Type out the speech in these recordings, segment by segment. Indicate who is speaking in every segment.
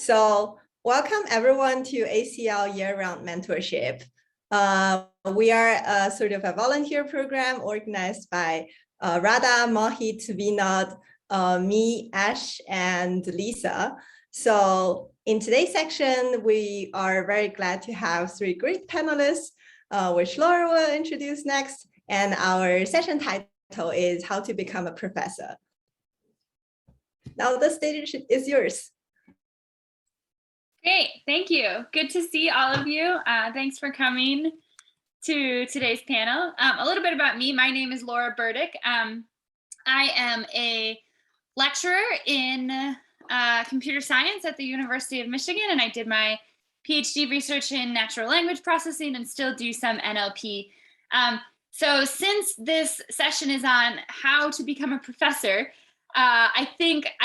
Speaker 1: So welcome everyone to ACL Year-Round Mentorship. We are a sort of a volunteer program organized by Radha, Mohit, Vinod, me, Ash, and Lisa. So in today's section, we are very glad to have three great panelists, which Laura will introduce next. And our session title is How to Become a Professor. Now the stage is yours.
Speaker 2: Great, thank you. Good to see all of you. Thanks for coming to today's panel. A little bit about me. My name is Laura Burdick. I am a lecturer in computer science at the University of Michigan, and I did my PhD research in natural language processing and still do some NLP. So since this session is on how to become a professor, I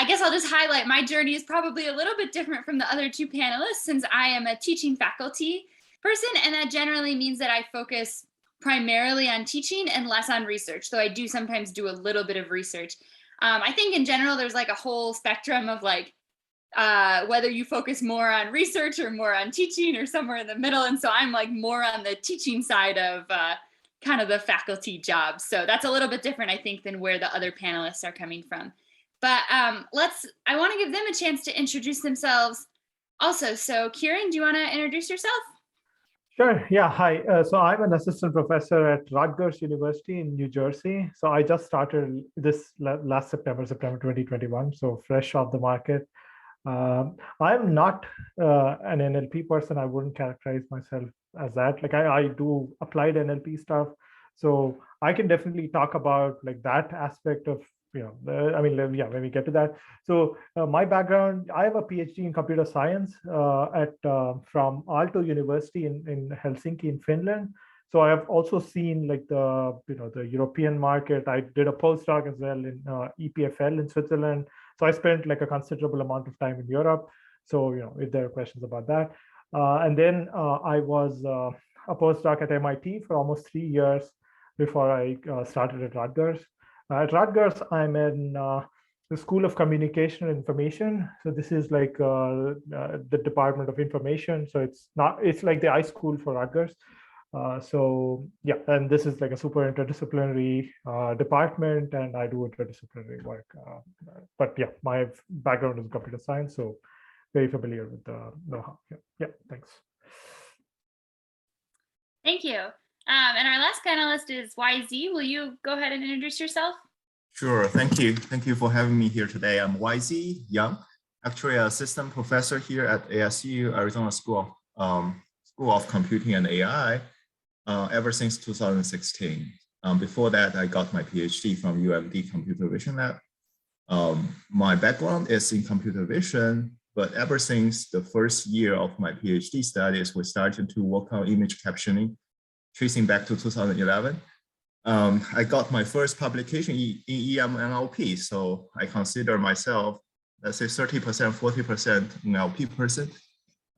Speaker 2: guess I'll just highlight my journey is probably a little bit different from the other two panelists since I am a teaching faculty person, and that generally means that I focus primarily on teaching and less on research, though I do sometimes do a little bit of research. I think in general, there's like a whole spectrum of like whether you focus more on research or more on teaching or somewhere in the middle. And so I'm like more on the teaching side of kind of the faculty job. So that's a little bit different, I think, than where the other panelists are coming from. But I want to give them a chance to introduce themselves also. So Kiran, do you want to introduce yourself?
Speaker 3: Sure. Yeah. Hi. So I'm an assistant professor at Rutgers University in New Jersey. So I just started this last September 2021. So fresh off the market. I'm not an NLP person. I wouldn't characterize myself as that. Like I do applied NLP stuff. So I can definitely talk about like that aspect of, when we get to that. So my background, I have a PhD in computer science from Aalto University in Helsinki in Finland. So I have also seen like the European market. I did a postdoc as well in EPFL in Switzerland. So I spent like a considerable amount of time in Europe. So, if there are questions about that. And then I was a postdoc at MIT for almost 3 years before I started at Rutgers. At Rutgers, I'm in the School of Communication and Information. So this is like the Department of Information. So it's like the iSchool for Rutgers. And this is like a super interdisciplinary department, and I do interdisciplinary work. But yeah, my background is computer science, so very familiar with the know-how. Yeah, thanks.
Speaker 2: Thank you. And our last panelist is YZ. Will you go ahead and introduce yourself?
Speaker 4: Sure, thank you. Thank you for having me here today. I'm Yezhou Yang, actually an assistant professor here at ASU, Arizona School of Computing and AI. Ever since 2016. Before that, I got my PhD from UMD Computer Vision Lab. My background is in computer vision, but ever since the first year of my PhD studies, we started to work on image captioning, tracing back to 2011. I got my first publication in EM NLP, so I consider myself, let's say 30%, 40% NLP person.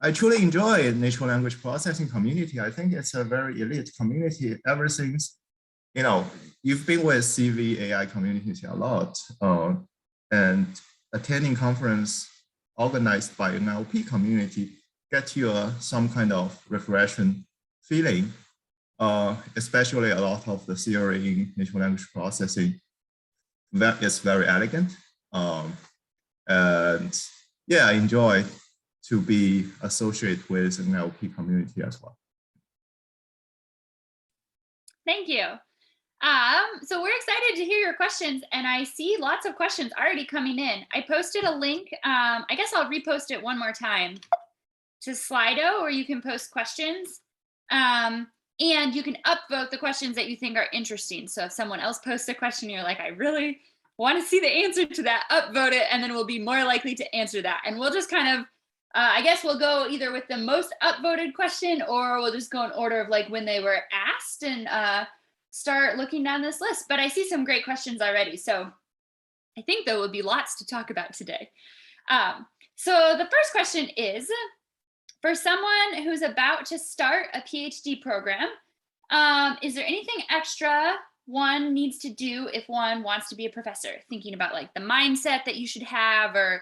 Speaker 4: I truly enjoy natural language processing community. I think it's a very elite community ever since, you've been with CV AI community a lot, and attending conference organized by an NLP community get you some kind of refreshing feeling, especially a lot of the theory in natural language processing that is very elegant. And yeah, I enjoy to be associated with an NLP community as well.
Speaker 2: Thank you. So we're excited to hear your questions, and I see lots of questions already coming in. I posted a link. I guess I'll repost it one more time to Slido, where you can post questions. And you can upvote the questions that you think are interesting. So if someone else posts a question, you're like, I really want to see the answer to that, upvote it, and then we'll be more likely to answer that. And we'll just kind of I guess we'll go either with the most upvoted question, or we'll just go in order of like when they were asked and start looking down this list. But I see some great questions already. So I think there will be lots to talk about today. So the first question is, for someone who's about to start a PhD program, is there anything extra one needs to do if one wants to be a professor? Thinking about like the mindset that you should have or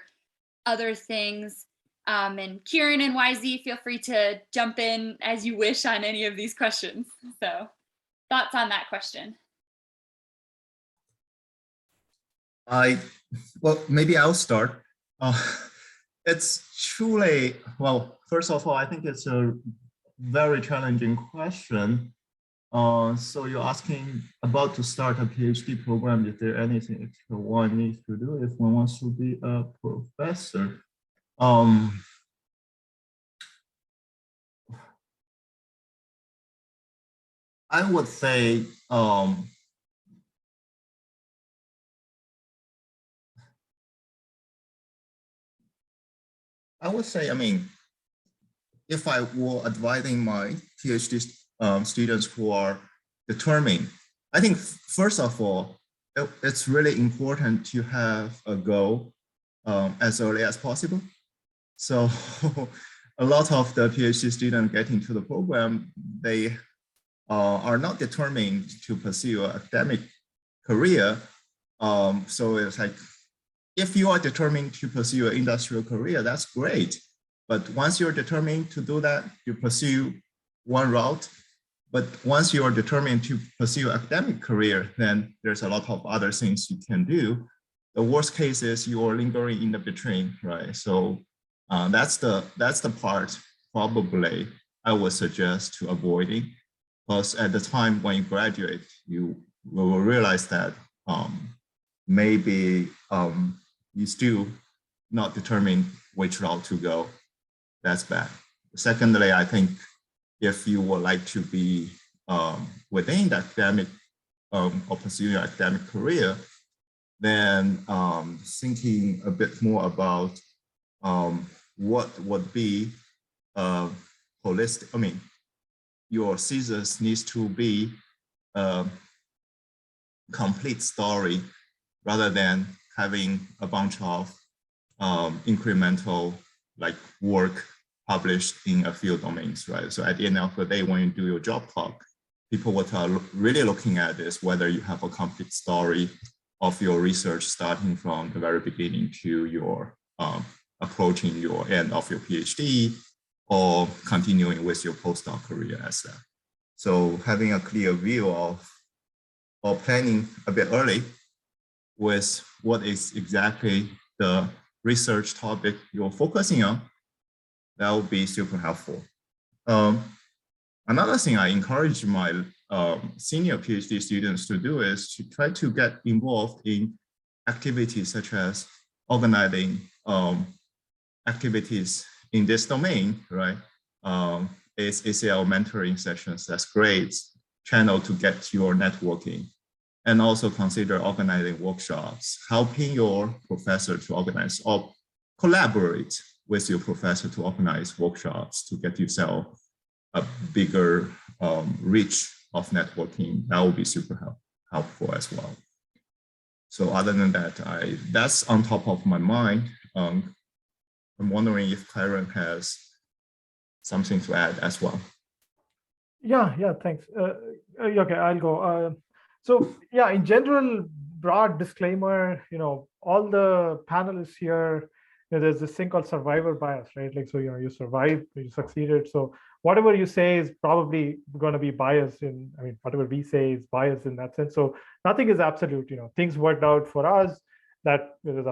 Speaker 2: other things. And Kiran and YZ, feel free to jump in as you wish on any of these questions. So thoughts on that question?
Speaker 4: Well, maybe I'll start. It's truly, well, first of all, I think it's a very challenging question. So you're asking about to start a PhD program, is there anything extra one needs to do if one wants to be a professor? I would say, I mean, if I were advising my PhD students who are determined, I think first of all, it's really important to have a goal as early as possible. So a lot of the PhD students getting to the program, they are not determined to pursue an academic career. So it's like, if you are determined to pursue an industrial career, that's great. But once you're determined to do that, you pursue one route. But once you are determined to pursue academic career, then there's a lot of other things you can do. The worst case is you are lingering in the between, right? So that's the part probably I would suggest to avoiding, because at the time when you graduate, you will realize that maybe you still not determine which route to go. That's bad. Secondly, I think if you would like to be within the academic or pursuing an academic career, then thinking a bit more about what would be holistic. I mean, your thesis needs to be a complete story rather than having a bunch of incremental like work published in a few domains, right? So at the end of the day, when you do your job talk, people what are really looking at is whether you have a complete story of your research starting from the very beginning to your approaching your end of your PhD or continuing with your postdoc career as that. So having a clear view of or planning a bit early with what is exactly the research topic you're focusing on, that would be super helpful. Another thing I encourage my senior PhD students to do is to try to get involved in activities such as organizing activities in this domain, right? It's ACL mentoring sessions, that's great channel to get your networking. And also consider organizing workshops, helping your professor to organize or collaborate with your professor to organize workshops to get yourself a bigger reach of networking. That will be super helpful as well. So other than that, that's on top of my mind. I'm wondering if Kiran has something to add as well.
Speaker 3: Yeah, thanks. Okay, I'll go. So yeah, in general, broad disclaimer, all the panelists here, there's this thing called survivor bias, right? Like, so, you survived, you succeeded. So whatever you say is probably going to be biased whatever we say is biased in that sense. So nothing is absolute, things worked out for us, that's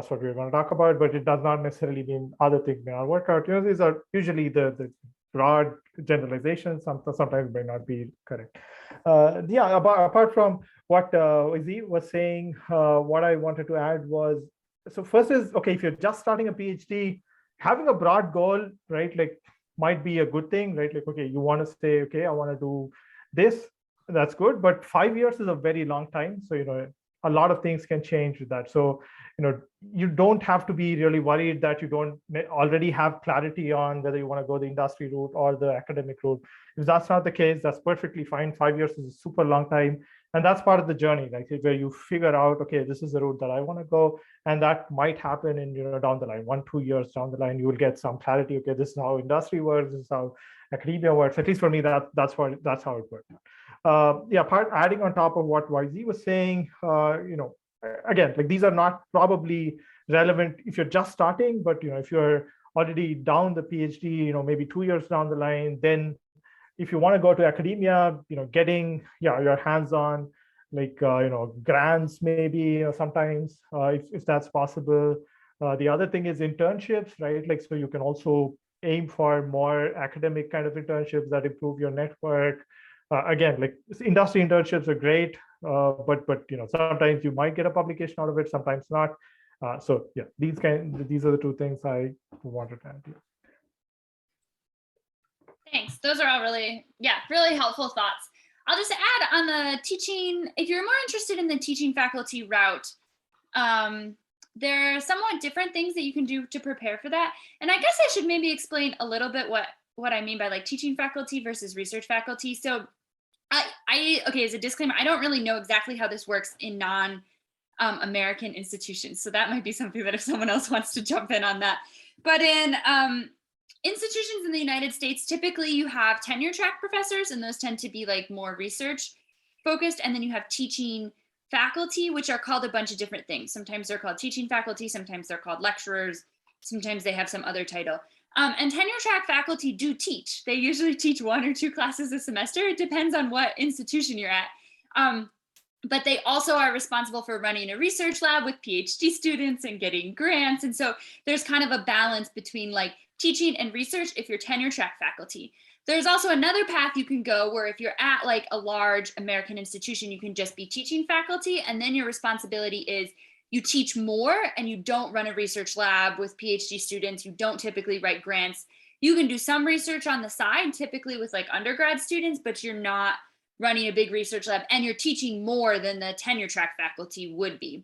Speaker 3: what we're going to talk about, but it does not necessarily mean other things may not work out. These are usually the broad generalizations, sometimes may not be correct. Apart from what Yezhou was saying, what I wanted to add was, so first is, okay, if you're just starting a PhD, having a broad goal, right, like might be a good thing, right? Like, okay, you want to say, okay, I want to do this, that's good, but 5 years is a very long time. So, a lot of things can change with that. So, you don't have to be really worried that you don't already have clarity on whether you want to go the industry route or the academic route. If that's not the case, that's perfectly fine. 5 years is a super long time. And that's part of the journey, like where you figure out, okay, this is the route that I want to go. And that might happen in, down the line, 1-2 years down the line, you will get some clarity. Okay, this is how industry works, this is how academia works. At least for me, that's how it works. Adding on top of what YZ was saying, again, like these are not probably relevant if you're just starting, but if you're already down the PhD, maybe 2 years down the line, then if you want to go to academia, getting your hands on grants maybe sometimes if that's possible. The other thing is internships, right? So you can also aim for more academic kind of internships that improve your network. Again, industry internships are great, but sometimes you might get a publication out of it, sometimes not. So yeah, these are the two things I wanted to add here.
Speaker 2: Thanks. Those are all really helpful thoughts. I'll just add on the teaching, if you're more interested in the teaching faculty route, there are somewhat different things that you can do to prepare for that. And I guess I should maybe explain a little bit what I mean by teaching faculty versus research faculty. So okay, as a disclaimer, I don't really know exactly how this works in non-American institutions. So that might be something that if someone else wants to jump in on that. But in institutions in the United States, typically you have tenure track professors, and those tend to be more research focused. And then you have teaching faculty, which are called a bunch of different things. Sometimes they're called teaching faculty, sometimes they're called lecturers, sometimes they have some other title. And tenure track faculty do teach. They usually teach 1 or 2 classes a semester. It depends on what institution you're at. But they also are responsible for running a research lab with PhD students and getting grants. And so there's kind of a balance between teaching and research if you're tenure track faculty. There's also another path you can go where if you're at a large American institution, you can just be teaching faculty, and then your responsibility is you teach more and you don't run a research lab with PhD students. You don't typically write grants. You can do some research on the side, typically with undergrad students, but you're not running a big research lab, and you're teaching more than the tenure track faculty would be.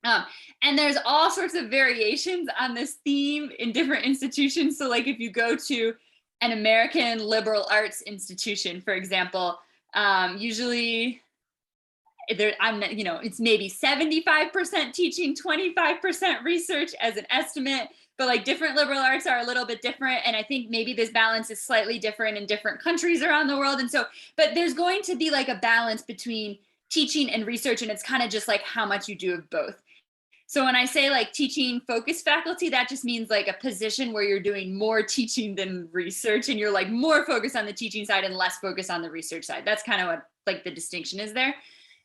Speaker 2: And there's all sorts of variations on this theme in different institutions. So if you go to an American liberal arts institution, for example, usually it's maybe 75% teaching, 25% research as an estimate, but different liberal arts are a little bit different. And I think maybe this balance is slightly different in different countries around the world. And so, but there's going to be a balance between teaching and research, and it's kind of just how much you do of both. So when I say teaching focused faculty, that just means a position where you're doing more teaching than research, and you're more focused on the teaching side and less focused on the research side. That's kind of what the distinction is there.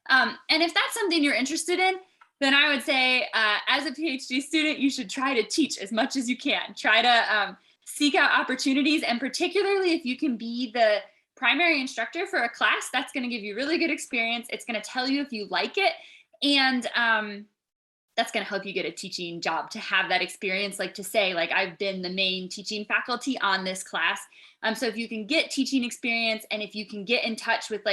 Speaker 2: And if that's something you're interested in, then I would say as a PhD student, you should try to teach as much as you can. Try to seek out opportunities, and particularly if you can be the primary instructor for a class, that's going to give you really good experience. It's going to tell you if you like it, and that's going to help you get a teaching job, to have that experience, to say, I've been the main teaching faculty on this class. So if you can get teaching experience, and if you can get in touch with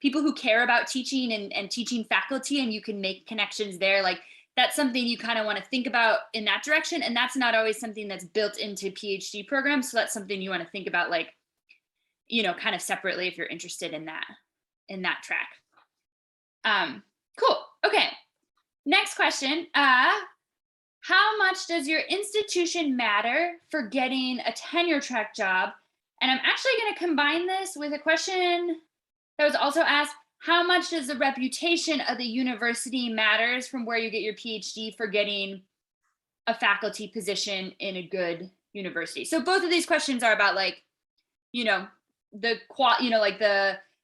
Speaker 2: people who care about teaching and teaching faculty, and you can make connections there, that's something you kind of want to think about in that direction. And that's not always something that's built into PhD programs. So that's something you want to think about, kind of separately if you're interested in that track. Cool. Okay. Next question. How much does your institution matter for getting a tenure track job? And I'm actually going to combine this with a question that was also asked: how much does the reputation of the university matters from where you get your PhD for getting a faculty position in a good university? So both of these questions are about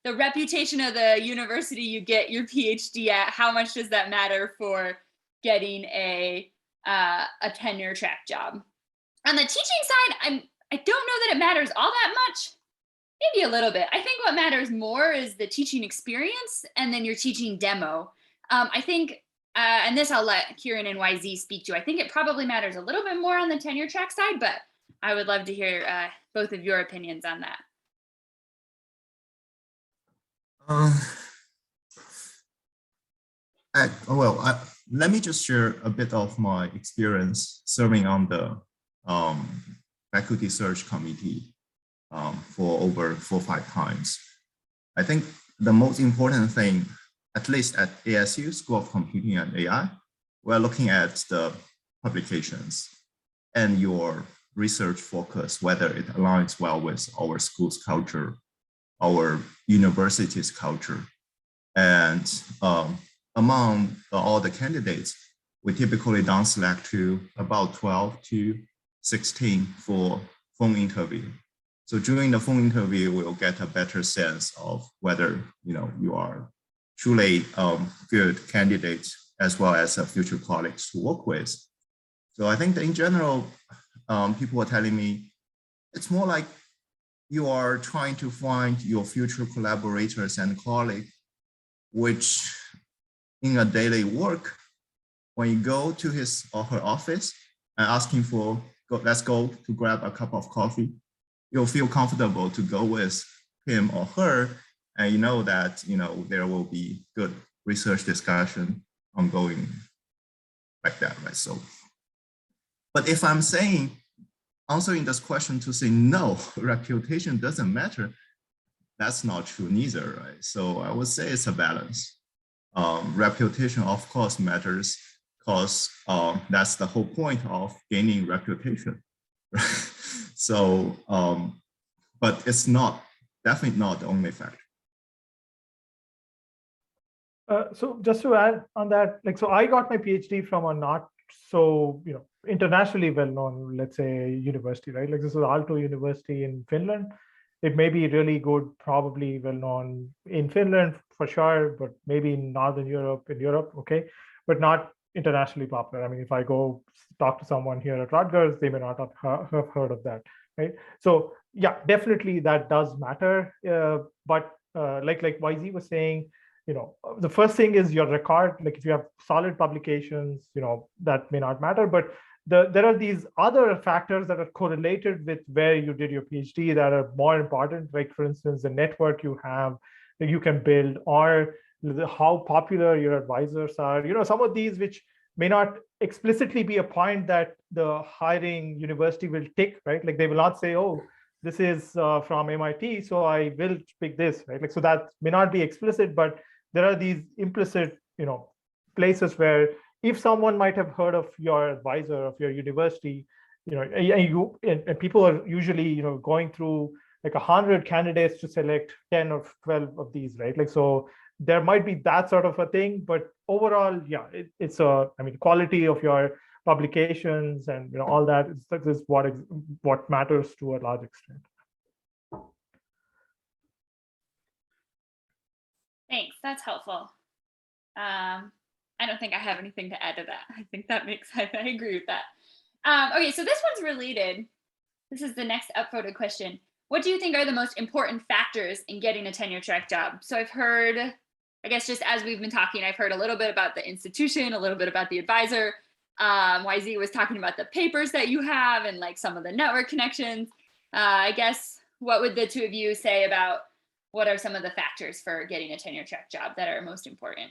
Speaker 2: the reputation of the university you get your PhD at. How much does that matter for getting a tenure track job? On the teaching side, I don't know that it matters all that much. Maybe a little bit. I think what matters more is the teaching experience and then your teaching demo. I think, and this I'll let Kiran and YZ speak to, I think it probably matters a little bit more on the tenure track side, but I would love to hear both of your opinions on that.
Speaker 4: Let me just share a bit of my experience serving on the faculty search committee for over 4 or 5 times. I think the most important thing, at least at ASU, School of Computing and AI, we're looking at the publications and your research focus, whether it aligns well with our school's culture, our university's culture. And among all the candidates, we typically down select to about 12 to 16 for phone interview. So during the phone interview, we'll get a better sense of whether you are truly good candidates as well as future colleagues to work with. So I think that in general, people are telling me it's more like you are trying to find your future collaborators and colleagues, which in a daily work, when you go to his or her office and ask him for, let's go to grab a cup of coffee, you'll feel comfortable to go with him or her, and you know that there will be good research discussion ongoing like that, right? So, but if I'm answering this question to say no, reputation doesn't matter, that's not true neither, right? So I would say it's a balance. Reputation, of course, matters because that's the whole point of gaining reputation, right? So, but it's definitely not the only factor.
Speaker 3: So just to add on that, so I got my PhD from a not so internationally well-known, let's say, university, right? Like this is Aalto University in Finland. It may be really good, probably well-known in Finland for sure, but maybe in Northern Europe, okay, but not internationally popular. I mean, if I go talk to someone here at Rutgers, they may not have heard of that, right? So yeah, definitely that does matter. But like YZ was saying, the first thing is your record. Like if you have solid publications, that may not matter, but there are these other factors that are correlated with where you did your PhD that are more important. Like for instance, the network you have that you can build, or how popular your advisors are. Some of these which may not explicitly be a point that the hiring university will tick, right? Like they will not say, oh, this is from MIT, so I will pick this, right? Like, so that may not be explicit, but there are these implicit, places where if someone might have heard of your advisor, of your university, and people are usually, going through like 100 candidates to select 10 or 12 of these, right? Like, so there might be that sort of a thing, but overall, yeah, it's quality of your publications and all that is what matters to a large extent.
Speaker 2: Thanks, that's helpful. I don't think I have anything to add to that. I think that I agree with that. Okay, so this one's related. This is the next upvoted question. What do you think are the most important factors in getting a tenure track job? So I've heard, I guess just as we've been talking, I've heard a little bit about the institution, a little bit about the advisor. YZ was talking about the papers that you have and like some of the network connections. I guess what would the two of you say about what are some of the factors for getting a tenure track job that are most important?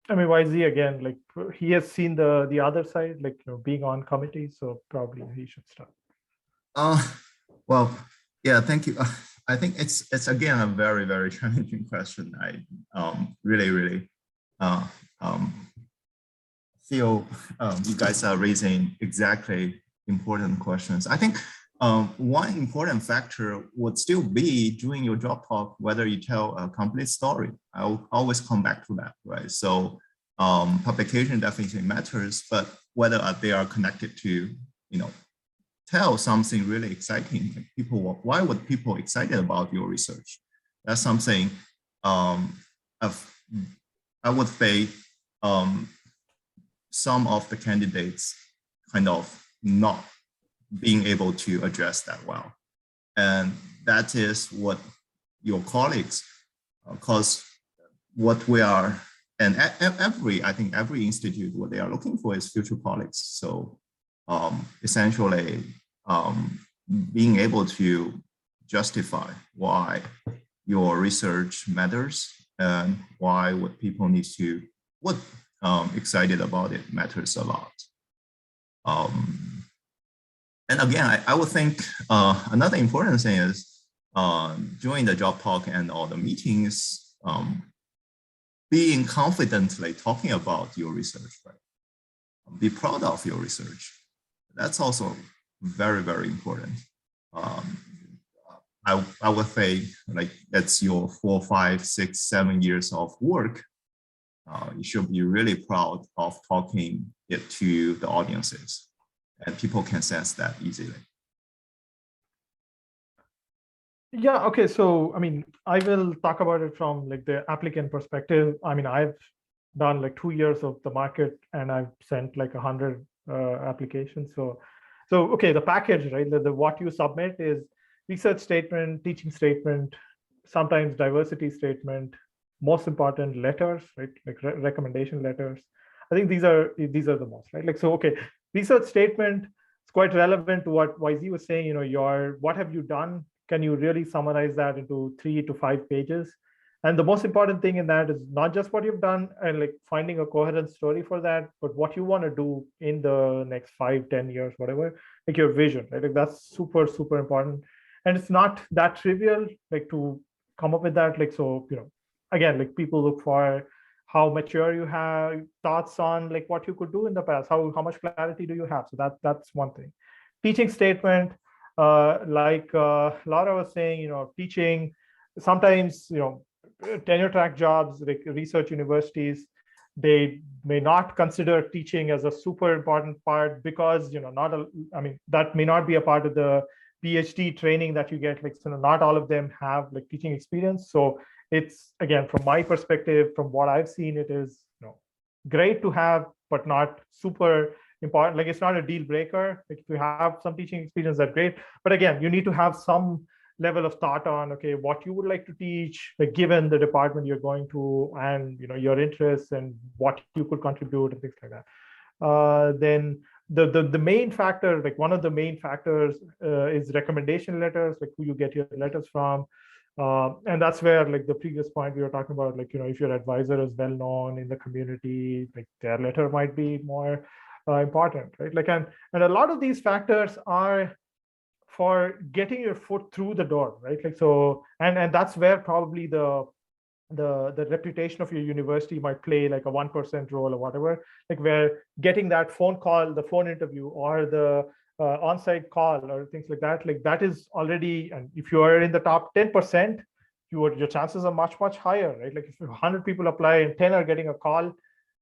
Speaker 3: I mean, YZ again, like he has seen the other side, like being on committees, so probably he should start.
Speaker 4: Well, yeah, thank you. I think it's again a very, very challenging question. I really feel you guys are raising exactly important questions. I think one important factor would still be during your job talk, whether you tell a complete story. I'll always come back to that, right? So publication definitely matters, but whether they are connected to, tell something really exciting. Like why would people excited about your research? That's something I would say some of the candidates kind of not being able to address that well. And that is what your colleagues, because what we are, and I think every institute, what they are looking for is future colleagues. So essentially being able to justify why your research matters and why what people need to, excited about it matters a lot. And again, I would think another important thing is during the job talk and all the meetings, being confidently talking about your research, right? Be proud of your research. That's also very, very important. I would say like that's your 4, 5, 6, 7 years of work. you should be really proud of talking it to the audiences, and people can sense that easily.
Speaker 3: Yeah, okay. So, I mean, I will talk about it from like the applicant perspective. I mean, I've done like 2 years of the market and I've sent like 100 applications. So okay, the package, right? The what you submit is research statement, teaching statement, sometimes diversity statement, most important letters, right? Like recommendation letters. I think these are the most, right? Like, so, okay, research statement is quite relevant to what YZ was saying, you know, what have you done? Can you really summarize that into 3 to 5 pages? And the most important thing in that is not just what you've done and like finding a coherent story for that, but what you want to do in the next 5, 10 years, whatever, like your vision, right? Like that's super, super important. And it's not that trivial, like to come up with that. Like, so, you know, again, like people look for how mature you have, thoughts on like what you could do in the past, how much clarity do you have? So that's one thing. Teaching statement, like Laura was saying, you know, teaching, sometimes, you know, tenure track jobs, like research universities, they may not consider teaching as a super important part because, you know, I mean, that may not be a part of the PhD training that you get. Like, so not all of them have like teaching experience. So it's, again, from my perspective, from what I've seen, it is, you know, great to have, but not super important. Like, it's not a deal breaker. Like, if you have some teaching experience, that's great. But again, you need to have some level of thought on, okay, what you would like to teach, like given the department you're going to, and, you know, your interests and what you could contribute and things like that. Then the main factor, like one of the main factors is recommendation letters, like who you get your letters from. And that's where, like the previous point we were talking about, like, you know, if your advisor is well known in the community, like their letter might be more important, right? Like, and a lot of these factors are for getting your foot through the door, right? Like, so, and that's where probably the reputation of your university might play like a 1% role or whatever, like where getting that phone call, the phone interview, or the on-site call or things like that is already, and if you are in the top 10%, your chances are much, much higher, right? Like if 100 people apply and 10 are getting a call,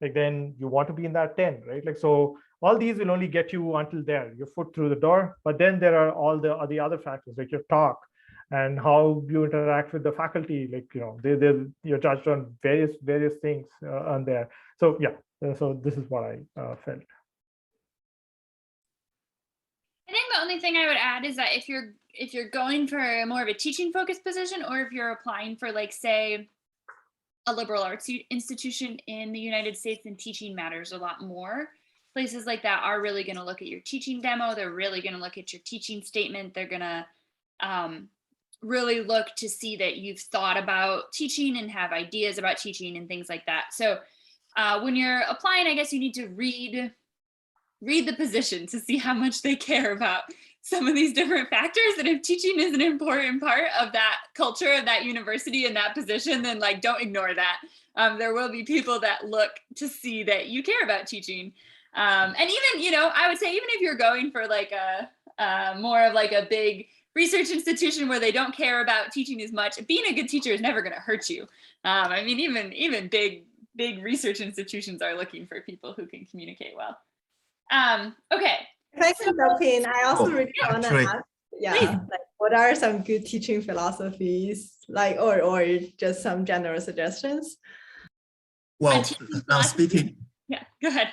Speaker 3: like then you want to be in that 10, right? Like, so all these will only get you until there, your foot through the door. But then there are all the other factors, like your talk and how you interact with the faculty. Like, you know, you're judged on various things on there. So yeah, so this is what I felt.
Speaker 2: I think the only thing I would add is that if you're going for more of a teaching focused position, or if you're applying for, like, say, a liberal arts institution in the United States, then teaching matters a lot more. Places like that are really going to look at your teaching demo. They're really going to look at your teaching statement. They're going to really look to see that you've thought about teaching and have ideas about teaching and things like that. So when you're applying, I guess you need to read the position to see how much they care about some of these different factors. And if teaching is an important part of that culture of that university and that position, then like don't ignore that. There will be people that look to see that you care about teaching. And even, you know, I would say even if you're going for like a more of like a big research institution where they don't care about teaching as much, being a good teacher is never going to hurt you. I mean, even big research institutions are looking for people who can communicate well. Okay.
Speaker 1: If I can jump in, I also really want to ask, like, what are some good teaching philosophies, like, or just some general suggestions?
Speaker 4: Well, now speaking.
Speaker 2: Yeah, go ahead.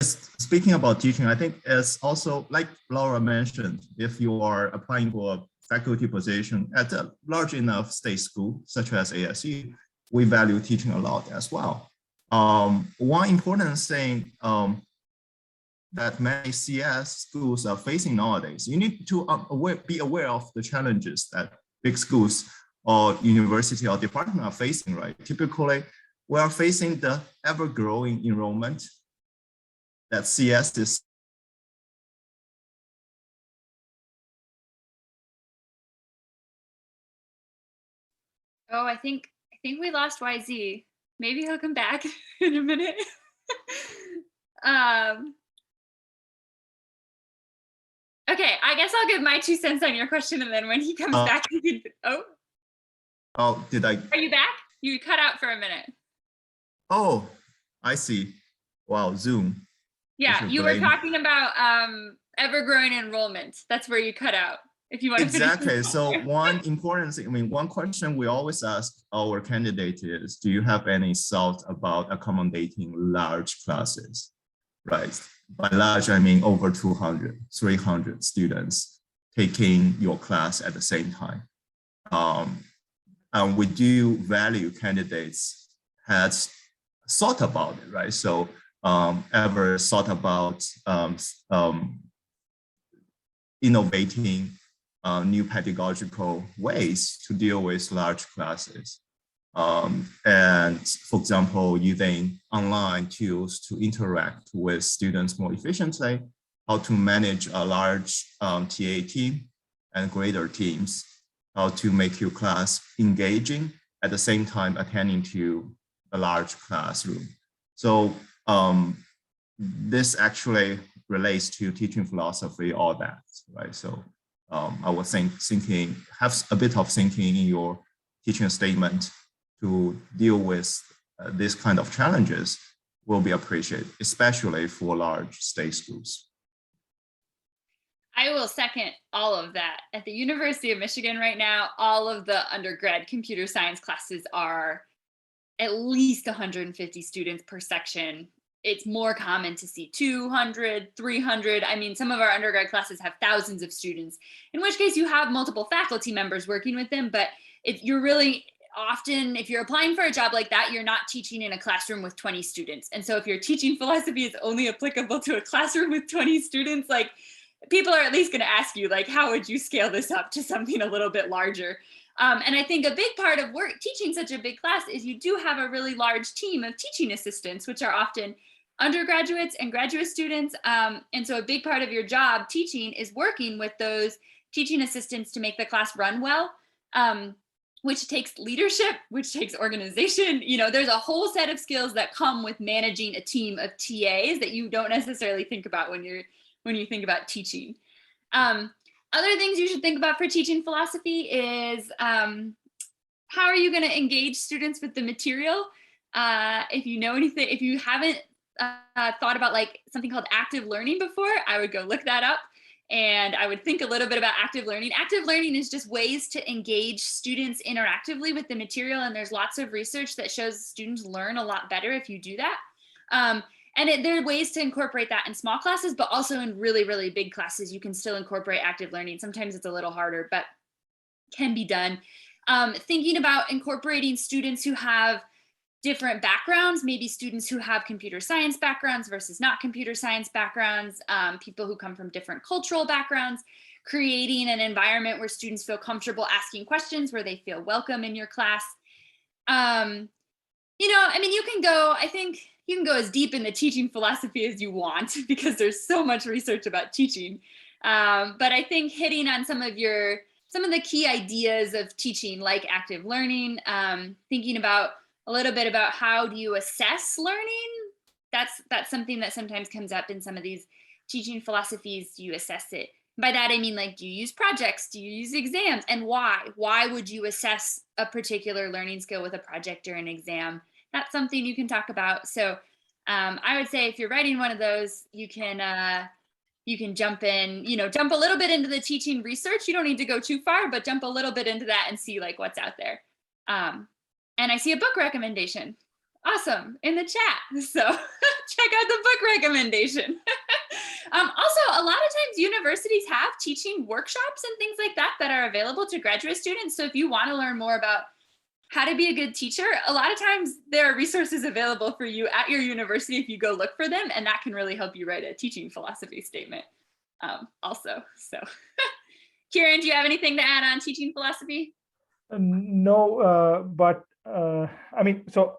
Speaker 4: Speaking about teaching, I think it's also, like Laura mentioned, if you are applying for a faculty position at a large enough state school, such as ASU, we value teaching a lot as well. One important thing that many CS schools are facing nowadays, you need to be aware of the challenges that big schools or university or department are facing, right? Typically, we are facing the ever-growing enrollment that CS is.
Speaker 2: Oh, I think we lost YZ. Maybe he'll come back in a minute. Okay, I guess I'll give my 2 cents on your question, and then when he comes back, you can. Oh,
Speaker 4: did I?
Speaker 2: Are you back? You cut out for a minute.
Speaker 4: Oh, I see. Wow, Zoom.
Speaker 2: Yeah, you were talking about ever-growing enrollment. That's where you cut out. If you want to
Speaker 4: exactly. So one important thing, I mean, one question we always ask our candidate is, do you have any thought about accommodating large classes, right? By large, I mean over 200, 300 students taking your class at the same time. And we do value candidates has thought about it, right? So ever thought about innovating new pedagogical ways to deal with large classes. And for example, using online tools to interact with students more efficiently, how to manage a large TA team and grader teams, how to make your class engaging at the same time attending to a large classroom. So this actually relates to teaching philosophy, all that, right? So I was thinking, have a bit of thinking in your teaching statement to deal with this kind of challenges will be appreciated, especially for large state schools.
Speaker 2: I will second all of that. At the University of Michigan right now, all of the undergrad computer science classes are at least 150 students per section. It's more common to see 200, 300. I mean, some of our undergrad classes have thousands of students, in which case you have multiple faculty members working with them. But if you're really often, if you're applying for a job like that, you're not teaching in a classroom with 20 students. And so if your teaching philosophy is only applicable to a classroom with 20 students, like, people are at least going to ask you, like, how would you scale this up to something a little bit larger? And I think a big part of teaching such a big class is you do have a really large team of teaching assistants, which are often undergraduates and graduate students. And so a big part of your job teaching is working with those teaching assistants to make the class run well, which takes leadership, which takes organization. You know, there's a whole set of skills that come with managing a team of TAs that you don't necessarily think about when you think about teaching. Other things you should think about for teaching philosophy is how are you going to engage students with the material? If you know anything, if you haven't thought about like something called active learning before, I would go look that up. And I would think a little bit about active learning. Active learning is just ways to engage students interactively with the material. And there's lots of research that shows students learn a lot better if you do that. And there are ways to incorporate that in small classes, but also in really, really big classes, you can still incorporate active learning. Sometimes it's a little harder, but can be done. Thinking about incorporating students who have different backgrounds, maybe students who have computer science backgrounds versus not computer science backgrounds, people who come from different cultural backgrounds, creating an environment where students feel comfortable asking questions, where they feel welcome in your class. You know, I mean, I think you can go as deep in the teaching philosophy as you want because there's so much research about teaching. But I think hitting on some of the key ideas of teaching, like active learning, thinking about a little bit about how do you assess learning? That's something that sometimes comes up in some of these teaching philosophies. Do you assess it? By that, I mean, like, do you use projects? Do you use exams? And why? Why would you assess a particular learning skill with a project or an exam? That's something you can talk about. So I would say if you're writing one of those, you can jump in, jump a little bit into the teaching research. You don't need to go too far, but jump a little bit into that and see like what's out there. And I see a book recommendation. Awesome, in the chat. So check out the book recommendation. Also, a lot of times universities have teaching workshops and things like that that are available to graduate students. So if you want to learn more about how to be a good teacher, a lot of times there are resources available for you at your university if you go look for them, and that can really help you write a teaching philosophy statement also. So Kiran, do you have anything to add on teaching philosophy?
Speaker 3: No, but I mean, so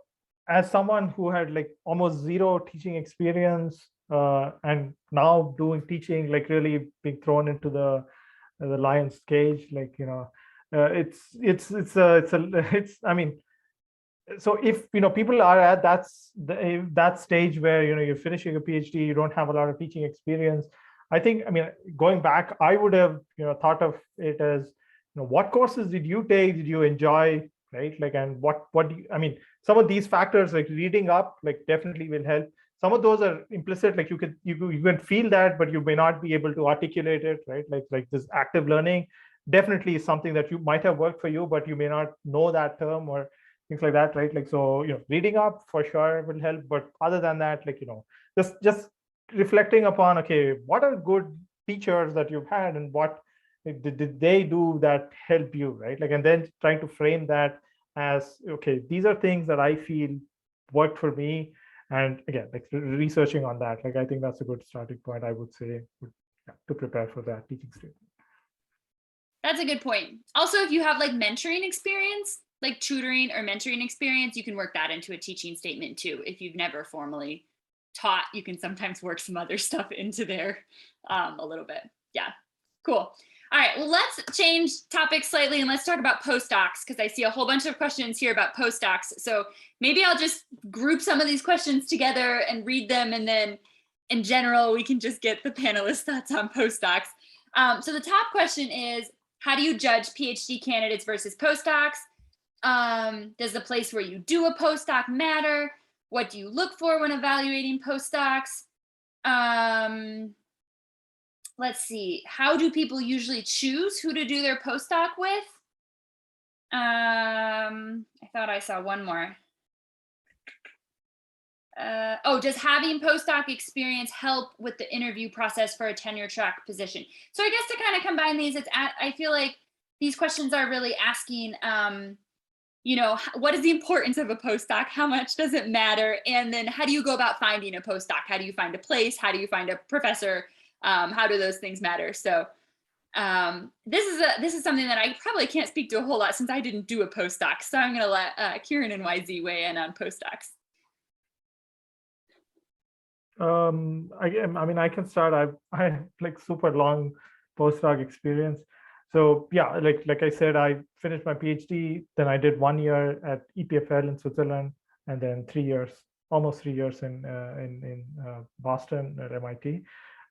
Speaker 3: as someone who had like almost zero teaching experience and now doing teaching, like really being thrown into the lion's cage, like, I mean, so if people are at that stage where you're finishing a PhD, you don't have a lot of teaching experience, I think, I mean, going back, I would have thought of it as, what courses did you take? Did you enjoy right? Like, and what do you, I mean, some of these factors like reading up, like definitely will help. Some of those are implicit, like you can feel that, but you may not be able to articulate it, right? Like this active learning definitely is something that you might have worked for you, but you may not know that term or things like that, right? Like, so, reading up for sure will help. But other than that, like, just reflecting upon, okay, what are good teachers that you've had and what did they do that help you, right? Like, and then trying to frame that as, okay, these are things that I feel worked for me. And again, like researching on that, like, I think that's a good starting point, I would say, to prepare for that teaching statement.
Speaker 2: That's a good point. Also, if you have like mentoring experience, like tutoring or mentoring experience, you can work that into a teaching statement too. If you've never formally taught, you can sometimes work some other stuff into there a little bit. Yeah, cool. All right, well, let's change topics slightly and let's talk about postdocs, because I see a whole bunch of questions here about postdocs. So maybe I'll just group some of these questions together and read them, and then in general, we can just get the panelists' thoughts on postdocs. So the top question is, how do you judge PhD candidates versus postdocs? Does the place where you do a postdoc matter? What do you look for when evaluating postdocs? Let's see, how do people usually choose who to do their postdoc with? I thought I saw one more. Does having postdoc experience help with the interview process for a tenure track position? So I guess to kind of combine these, I feel like these questions are really asking, what is the importance of a postdoc? How much does it matter? And then how do you go about finding a postdoc? How do you find a place? How do you find a professor? How do those things matter? So this is something that I probably can't speak to a whole lot since I didn't do a postdoc. So I'm going to let Kiran and YZ weigh in on postdocs.
Speaker 3: I mean, I can start. I have like super long postdoc experience. So yeah, like I said, I finished my PhD, then I did 1 year at EPFL in Switzerland, and then 3 years, almost 3 years in Boston at MIT.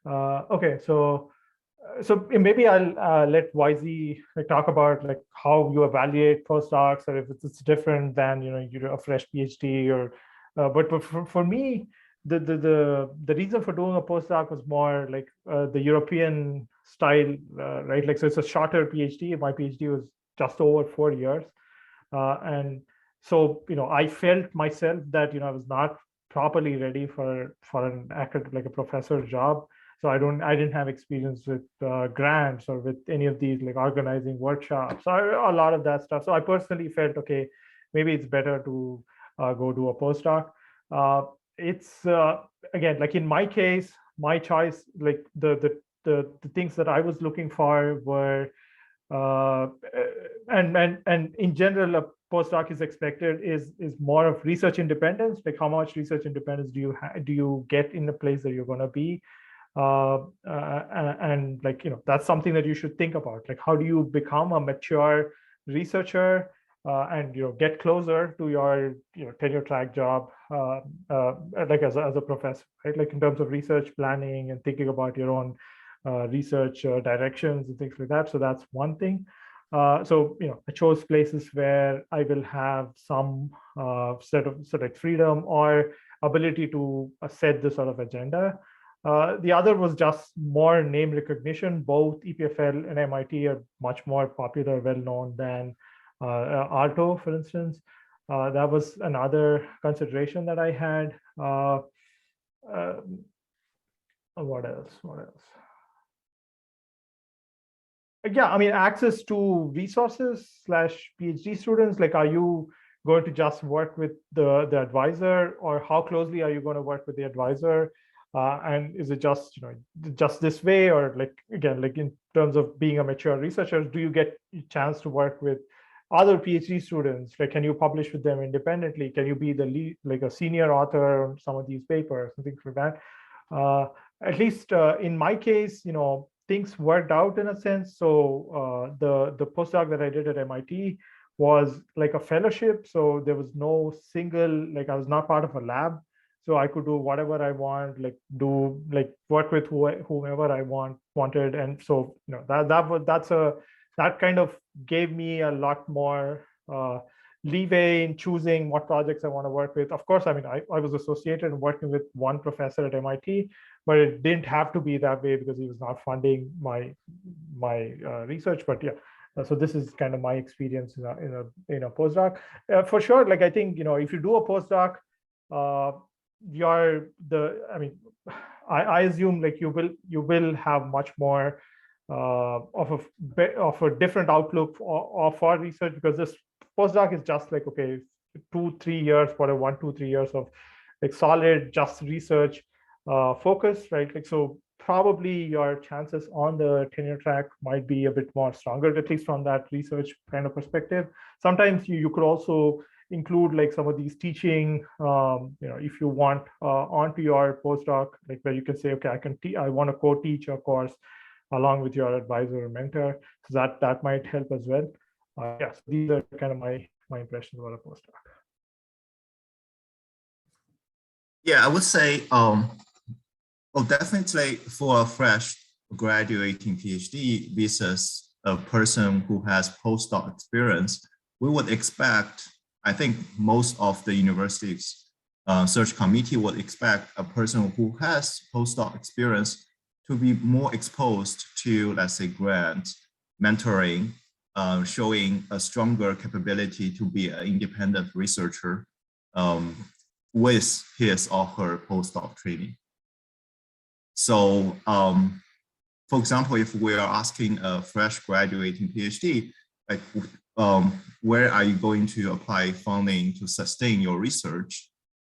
Speaker 3: Okay, so maybe I'll let YZ talk about like how you evaluate postdocs, or if it's different than you're a fresh PhD, or but for me, the reason for doing a postdoc was more like the European style, right? Like, so it's a shorter PhD. My PhD was just over 4 years, and so I felt myself that I was not properly ready for an academic, like a professor job. So I didn't have experience with grants or with any of these, like organizing workshops or a lot of that stuff. So I personally felt, okay, maybe it's better to go do a postdoc. It's again, like in my case, my choice, like the things that I was looking for were, and in general, a postdoc is expected is more of research independence. Like, how much research independence do you get in the place that you're going to be? And like, that's something that you should think about. Like, how do you become a mature researcher and get closer to your tenure track job, like as a professor, right? Like in terms of research planning and thinking about your own research directions and things like that. So that's one thing. So I chose places where I will have some sort of freedom or ability to set this sort of agenda. The other was just more name recognition. Both EPFL and MIT are much more popular, well-known than Aalto, for instance. That was another consideration that I had. What else? Yeah, I mean, access to resources / PhD students. Like, are you going to just work with the advisor, or how closely are you going to work with the advisor? And is it just just this way, or like, again, like in terms of being a mature researcher, do you get a chance to work with other PhD students? Like, can you publish with them independently? Can you be the lead, like a senior author on some of these papers and things like that? At least in my case, things worked out in a sense. So the postdoc that I did at MIT was like a fellowship. So there was no single, like I was not part of a lab. So I could do whatever I want, like work with whomever I wanted. And so, that kind of gave me a lot more leeway in choosing what projects I want to work with. Of course, I mean, I was associated and working with one professor at MIT, but it didn't have to be that way because he was not funding my research. But yeah, so this is kind of my experience in a postdoc. For sure, like I think, if you do a postdoc, I assume like you will have much more of a different outlook for research, because this postdoc is just like, okay, 2-3 years, whatever, 1-2-3 years of like solid just research focus, right? Like, so probably your chances on the tenure track might be a bit more stronger, at least from that research kind of perspective. Sometimes you could also include like some of these teaching, if you want onto your postdoc, like where you can say, okay, I want to co-teach a course along with your advisor or mentor. So that might help as well. Yes, these are kind of my impressions about a postdoc.
Speaker 4: Yeah, I would say, well, definitely for a fresh graduating PhD versus a person who has postdoc experience, we would expect, I think most of the university's search committee would expect a person who has postdoc experience to be more exposed to, let's say, grants, mentoring, showing a stronger capability to be an independent researcher with his or her postdoc training. So, for example, if we are asking a fresh graduating PhD, like, where are you going to apply funding to sustain your research?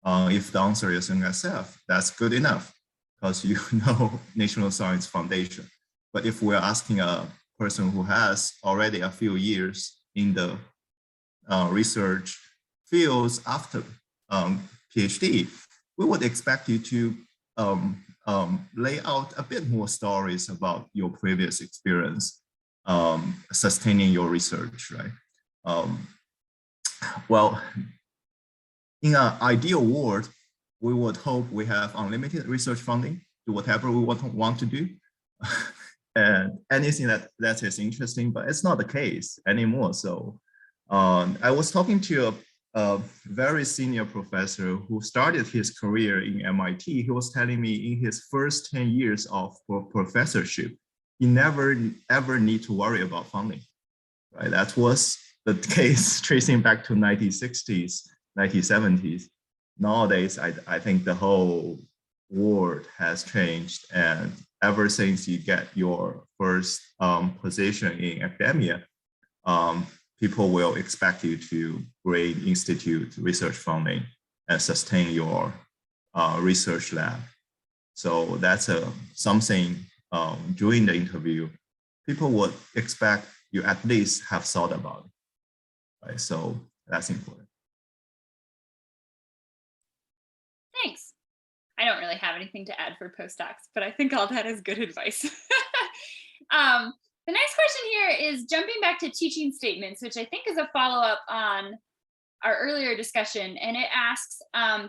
Speaker 4: If the answer is NSF, that's good enough, because you know National Science Foundation. But if we're asking a person who has already a few years in the research fields after PhD, we would expect you to lay out a bit more stories about your previous experience sustaining your research, right? Well, in an ideal world, we would hope we have unlimited research funding, do whatever we want to do, and anything that is interesting, but it's not the case anymore. So I was talking to a very senior professor who started his career in MIT. He was telling me in his first 10 years of professorship, he never ever need to worry about funding, right? That was the case tracing back to 1960s, 1970s. Nowadays, I think the whole world has changed, and ever since you get your first position in academia, people will expect you to grade institute research funding and sustain your research lab. So that's something during the interview, people would expect you at least have thought about it, right? So that's important.
Speaker 2: Thanks. I don't really have anything to add for postdocs, but I think all that is good advice. The next question here is jumping back to teaching statements, which I think is a follow-up on our earlier discussion. And it asks,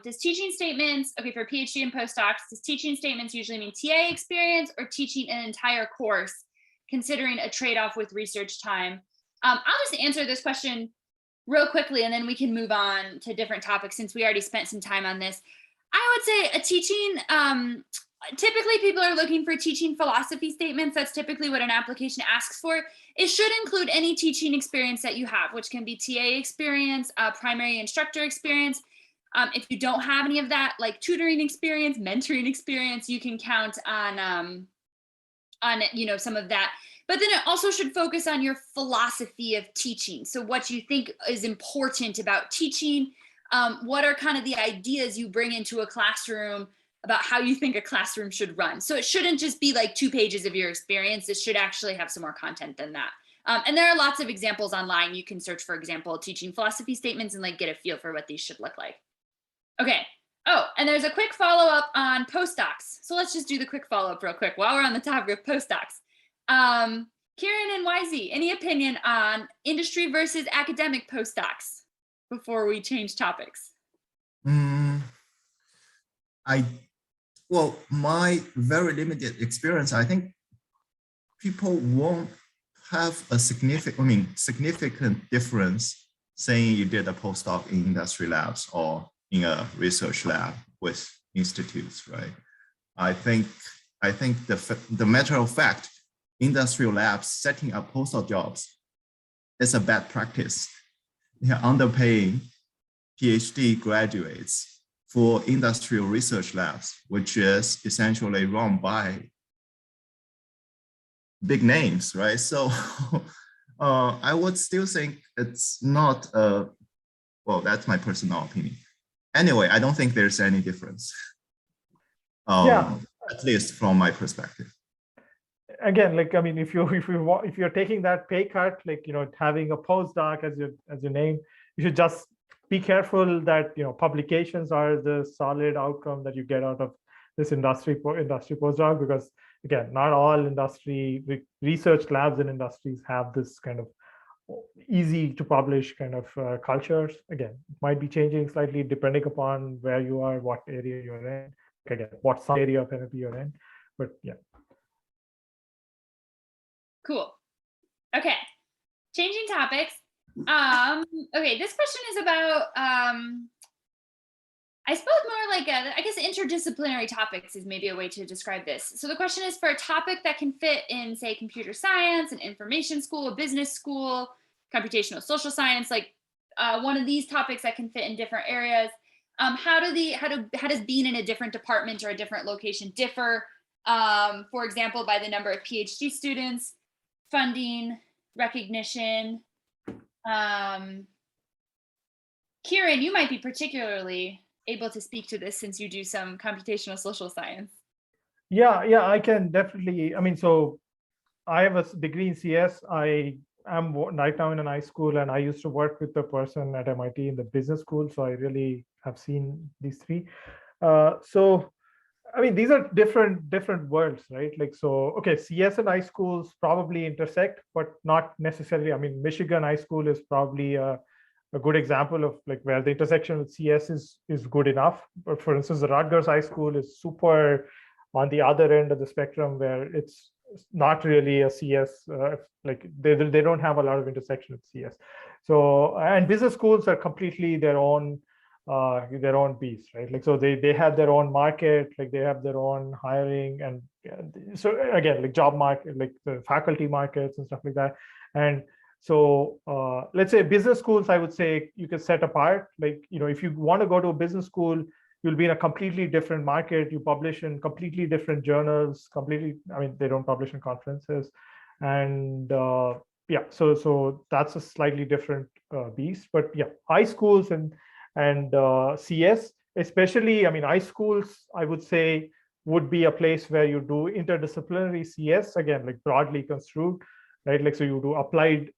Speaker 2: does teaching statements, okay, for PhD and postdocs, does teaching statements usually mean TA experience or teaching an entire course, considering a trade-off with research time? I'll just answer this question real quickly, and then we can move on to different topics since we already spent some time on this. I would say a teaching, typically people are looking for teaching philosophy statements. That's typically what an application asks for. It should include any teaching experience that you have, which can be TA experience, primary instructor experience. If you don't have any of that, like tutoring experience, mentoring experience, you can count on some of that. But then it also should focus on your philosophy of teaching. So what you think is important about teaching, what are kind of the ideas you bring into a classroom about how you think a classroom should run. So it shouldn't just be like 2 pages of your experience. It should actually have some more content than that. And there are lots of examples online. You can search, for example, teaching philosophy statements and like get a feel for what these should look like. Okay. Oh, and there's a quick follow-up on postdocs. So let's just do the quick follow-up real quick while we're on the topic of postdocs. Kiran and Yezhou, any opinion on industry versus academic postdocs before we change topics?
Speaker 4: Well, my very limited experience, I think people won't have a significant difference saying you did a postdoc in industry labs or in a research lab with institutes, right? I think the matter of fact, industrial labs setting up postdoc jobs is a bad practice. They're underpaying PhD graduates for industrial research labs, which is essentially run by big names, right? So I would still think it's not well, that's my personal opinion. Anyway, I don't think there's any difference. At least from my perspective.
Speaker 3: Again, like, I mean, if you're taking that pay cut, like, having a postdoc as your name, you should just be careful that, publications are the solid outcome that you get out of this industry postdoc, because again, not all industry research labs and industries have this kind of easy to publish kind of cultures. Again, it might be changing slightly depending upon where you are, what area you're in, again, what area of NLP you're in, but yeah.
Speaker 2: Cool. Okay, changing topics. Okay, this question is about, I suppose more like, I guess interdisciplinary topics is maybe a way to describe this. So the question is for a topic that can fit in, say, computer science, an information school, a business school, computational social science, like one of these topics that can fit in different areas. How does being in a different department or a different location differ, for example, by the number of PhD students, funding, recognition? Kiran, you might be particularly able to speak to this since you do some computational social science.
Speaker 3: Yeah, I can definitely. I mean, so I have a degree in CS. I am right now in an high school, and I used to work with the person at MIT in the business school. So I really have seen these three. So, I mean, these are different worlds, right? Like, so, okay, CS and high schools probably intersect, but not necessarily. I mean, Michigan high school is probably a good example of like where the intersection with CS is good enough. But for instance, the Rutgers high school is super on the other end of the spectrum where it's not really a CS, like they don't have a lot of intersection with CS. So, and business schools are completely their own beast, right? Like, so they have their own market, like they have their own hiring, and so again, like job market, like the faculty markets and stuff like that. And so let's say business schools, I would say you can set apart, like, if you want to go to a business school, you'll be in a completely different market. You publish in completely different journals, I mean, they don't publish in conferences. And yeah, so that's a slightly different beast. But yeah, high schools and CS, especially, I mean, high schools, I would say, would be a place where you do interdisciplinary CS, again, like broadly construed, right? Like, so you do applied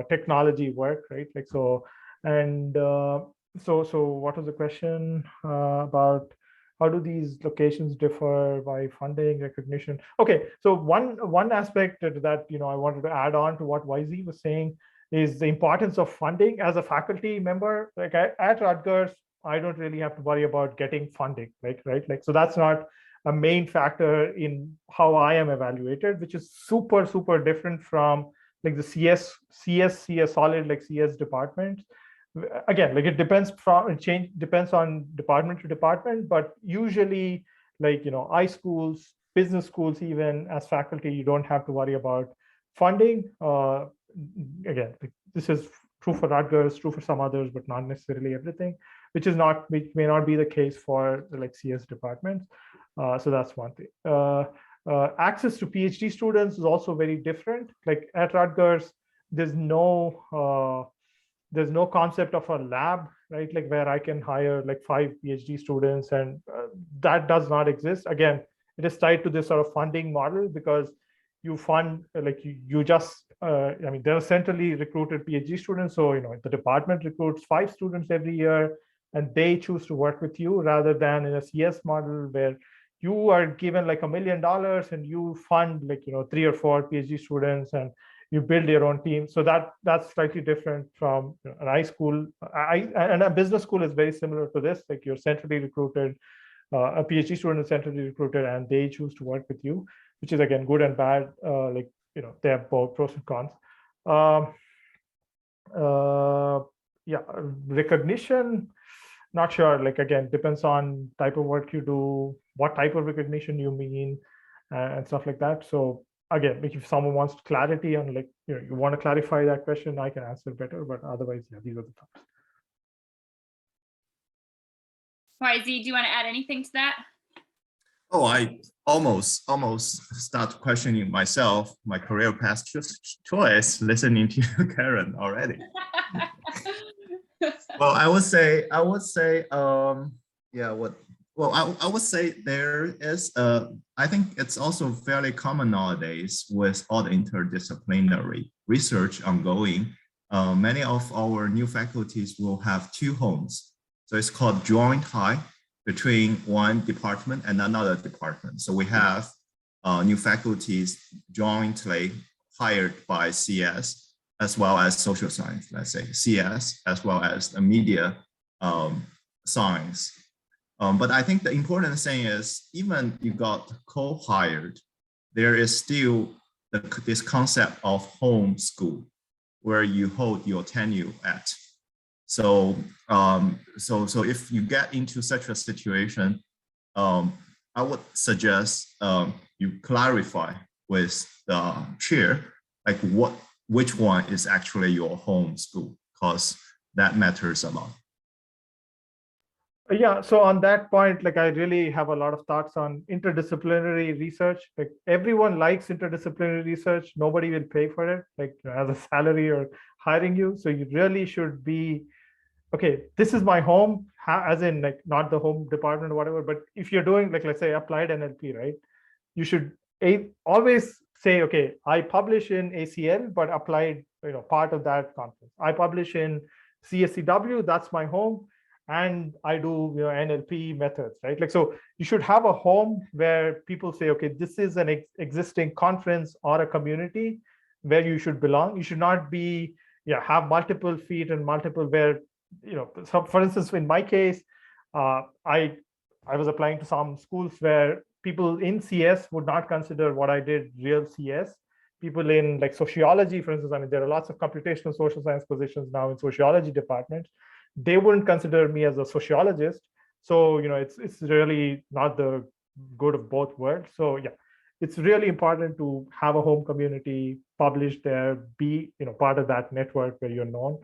Speaker 3: technology work, right? Like, so, and so what was the question about how do these locations differ by funding, recognition? Okay, so one aspect that, I wanted to add on to what YZ was saying is the importance of funding. As a faculty member, like at Rutgers, I don't really have to worry about getting funding, right? Like, so that's not a main factor in how I am evaluated, which is super different from like the CS solid like CS department. Again, like it depends on department to department, but usually, like, high schools, business schools, even as faculty, you don't have to worry about funding. Again, this is true for Rutgers, true for some others, but not necessarily everything, which may not be the case for like CS departments. So that's one thing. Access to PhD students is also very different. Like at Rutgers, there's no concept of a lab, right? Like where I can hire like 5 PhD students, and that does not exist. Again, it is tied to this sort of funding model because you fund, like you just, I mean, there are centrally recruited PhD students. So, the department recruits 5 students every year, and they choose to work with you, rather than in a CS model where you are given like $1 million and you fund like, 3 or 4 PhD students and you build your own team. So that's slightly different from an high school. And a business school is very similar to this. Like you're centrally recruited, a PhD student is centrally recruited, and they choose to work with you, which is again good and bad. Like, they have both pros and cons. Yeah, recognition, not sure. Like, again, depends on type of work you do, what type of recognition you mean, and stuff like that. So again, like if someone wants clarity on, like, you want to clarify that question, I can answer better, but otherwise, yeah, these are the thoughts.
Speaker 2: YZ, do you want to add anything to that?
Speaker 4: Oh, I almost start questioning myself, my career path choice, listening to Karen already. Well, I would say, yeah, I would say there is, I think it's also fairly common nowadays with all the interdisciplinary research ongoing. Many of our new faculties will have two homes. So it's called joint hire between one department and another department. So we have new faculties jointly hired by CS as well as social science, let's say CS, as well as the media science. But I think the important thing is, even you got co-hired, there is still this concept of home school where you hold your tenure at. So, so if you get into such a situation, I would suggest you clarify with the chair, like which one is actually your home school, because that matters a lot.
Speaker 3: Yeah, so on that point, like I really have a lot of thoughts on interdisciplinary research. Like everyone likes interdisciplinary research. Nobody will pay for it, like as a salary or hiring you. So you really should be, okay, this is my home, as in like not the home department or whatever, but if you're doing like, let's say applied NLP, right? You should always say, okay, I publish in ACL, but applied, part of that conference. I publish in CSCW, that's my home. And I do NLP methods, right? Like, so you should have a home where people say, okay, this is an existing conference or a community where you should belong. You should not be, have multiple feet and multiple where, so for instance, in my case, I was applying to some schools where people in CS would not consider what I did real CS. People in like sociology, for instance, I mean, there are lots of computational social science positions now in sociology departments. They wouldn't consider me as a sociologist. So, it's really not the good of both worlds. So yeah, it's really important to have a home community, publish there, be, part of that network where you're known.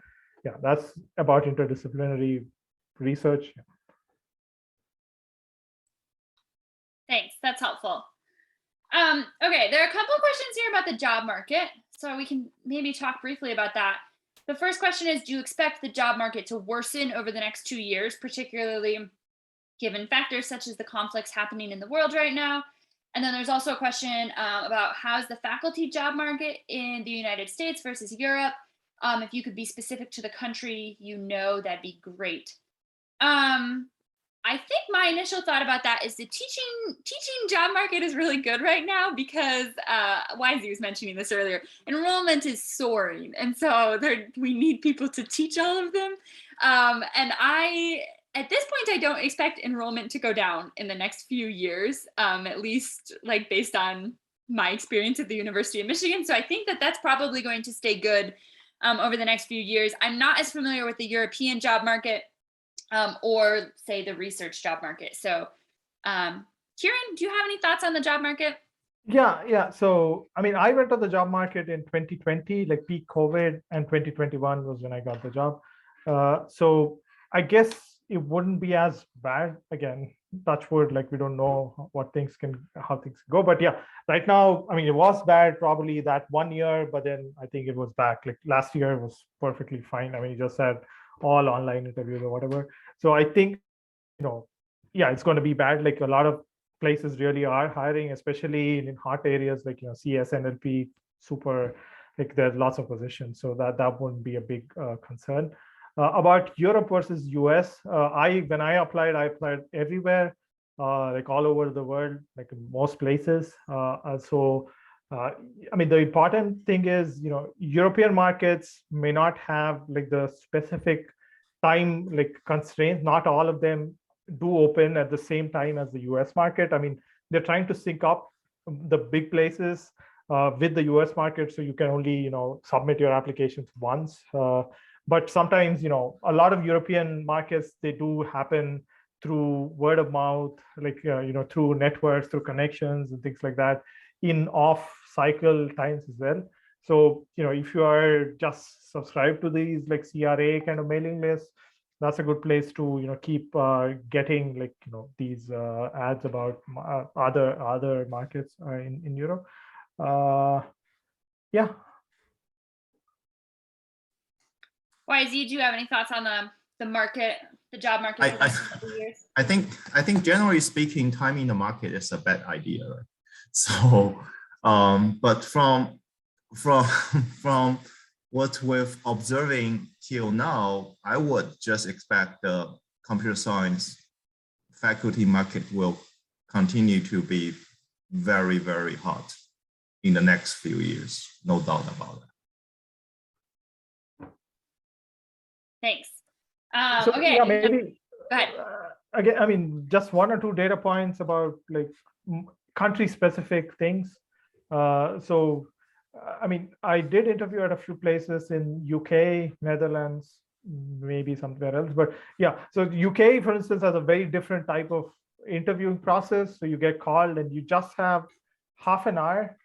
Speaker 3: Yeah, that's about interdisciplinary research.
Speaker 2: Thanks, that's helpful. Okay, there are a couple of questions here about the job market, so we can maybe talk briefly about that. The first question is, do you expect the job market to worsen over the next 2 years, particularly given factors such as the conflicts happening in the world right now? And then there's also a question about how's the faculty job market in the United States versus Europe? If you could be specific to the country, that'd be great. I think my initial thought about that is the teaching job market is really good right now because YZ was mentioning this earlier. Enrollment is soaring, and so we need people to teach all of them. And at this point, I don't expect enrollment to go down in the next few years, at least like based on my experience at the University of Michigan. So I think that that's probably going to stay good over the next few years. I'm not as familiar with the European job market. Or say the research job market. So Kiran, do you have any thoughts on the job market?
Speaker 3: Yeah. So, I mean, I went to the job market in 2020, like peak COVID, and 2021 was when I got the job. So I guess it wouldn't be as bad. Again, touch wood, like we don't know how things go. But yeah, right now, I mean, it was bad probably that 1 year, but then I think it was back. Like last year was perfectly fine. I mean, you just had all online interviews or whatever. So I think, it's going to be bad. Like a lot of places really are hiring, especially in hot areas like, CS, NLP, super, like there's lots of positions. So that wouldn't be a big concern. About Europe versus US, when I applied everywhere, like all over the world, like in most places. I mean, the important thing is, European markets may not have like the specific time like constraints. Not all of them do open at the same time as the US market. I mean, they're trying to sync up the big places with the US market. So you can only, submit your applications once. But sometimes, a lot of European markets, they do happen through word of mouth, like, through networks, through connections and things like that in off cycle times as well. So, if you are just subscribed to these like CRA kind of mailing lists, that's a good place to, keep getting like, these ads about other markets in Europe. Yeah.
Speaker 2: YZ, do you have any thoughts on the market, the job market for the next couple of years?
Speaker 4: I think generally speaking, timing the market is a bad idea, right? So, but from what we're observing till now, I would just expect the computer science faculty market will continue to be very, very hot in the next few years. No doubt about that.
Speaker 2: Thanks.
Speaker 3: So,
Speaker 2: okay.
Speaker 3: yeah, maybe.
Speaker 2: Go ahead.
Speaker 3: Again, I mean, just 1 or 2 data points about like country-specific things. I mean, I did interview at a few places in UK, Netherlands, maybe somewhere else. But yeah, so UK, for instance, has a very different type of interviewing process. So you get called and you just have half an hour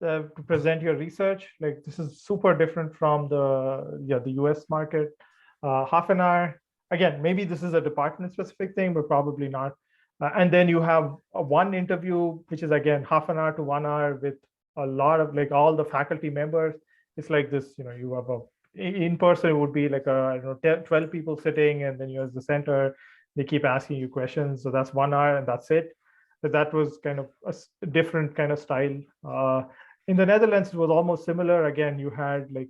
Speaker 3: to present your research. Like this is super different from the US market. Half an hour. Again, maybe this is a department-specific thing, but probably not. And then you have one interview, which is again half an hour to 1 hour with a lot of like all the faculty members. It's like this, you have in person, it would be like 12 people sitting, and then you as the center, they keep asking you questions. So that's 1 hour and that's it. But that was kind of a different kind of style. In the Netherlands, it was almost similar. Again, you had like,